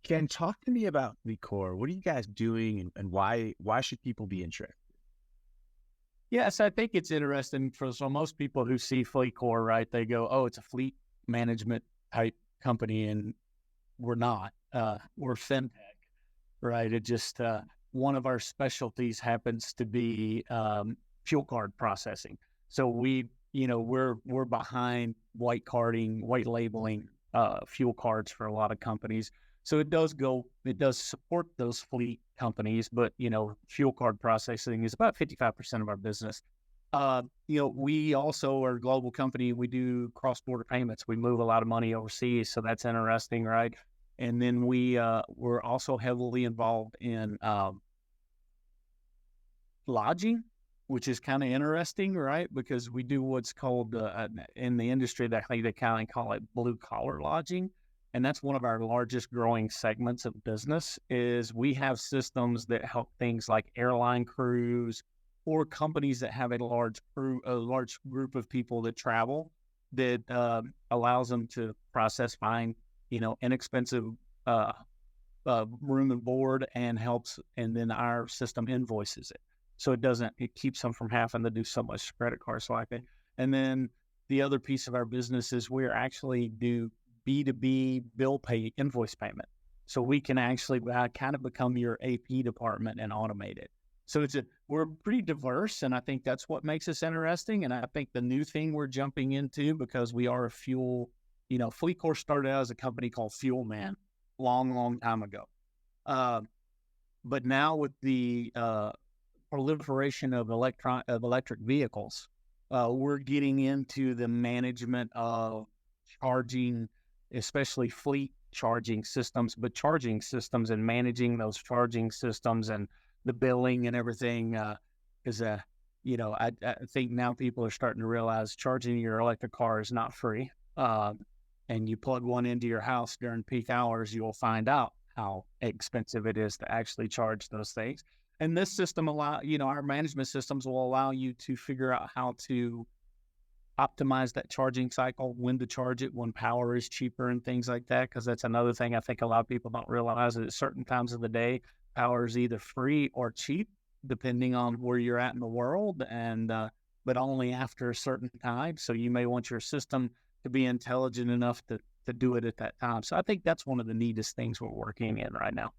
Ken, talk to me about Fleetcor. What are you guys doing and why should people be interested? Yes, I think it's interesting for most people who see Fleetcor, right? They go, "Oh, it's a fleet management type company," and we're not. We're fintech, right? It just one of our specialties happens to be fuel card processing. So we're behind white labeling fuel cards for a lot of companies. So it does support those fleet companies, but fuel card processing is about 55% of our business. We also are a global company. We do cross-border payments. We move a lot of money overseas, so that's interesting, right? And then we're also heavily involved in lodging, which is kind of interesting, right? Because we do what's called in the industry, that they kind of call it blue collar lodging. And that's one of our largest growing segments of business. Is we have systems that help things like airline crews or companies that have a large group of people that travel, that allows them to process fine, inexpensive room and board, and helps, and then our system invoices it. So it keeps them from having to do so much credit card swiping. And then the other piece of our business is we actually do B2B bill pay, invoice payment. So we can actually kind of become your AP department and automate it. So we're pretty diverse, and I think that's what makes us interesting. And I think the new thing we're jumping into, because we are a fuel, Fleetcor started out as a company called Fuel Man long time ago. But now with the proliferation of electric vehicles, we're getting into the management of charging, especially fleet charging systems, but charging systems and managing those charging systems and the billing and everything. I think now people are starting to realize charging your electric car is not free. And you plug one into your house during peak hours, you'll find out how expensive it is to actually charge those things. And this system our management systems will allow you to figure out how to optimize that charging cycle, when to charge it, when power is cheaper and things like that. Because that's another thing I think a lot of people don't realize, that at certain times of the day, power is either free or cheap, depending on where you're at in the world, and but only after a certain time. So you may want your system to be intelligent enough to do it at that time. So I think that's one of the neatest things we're working in right now.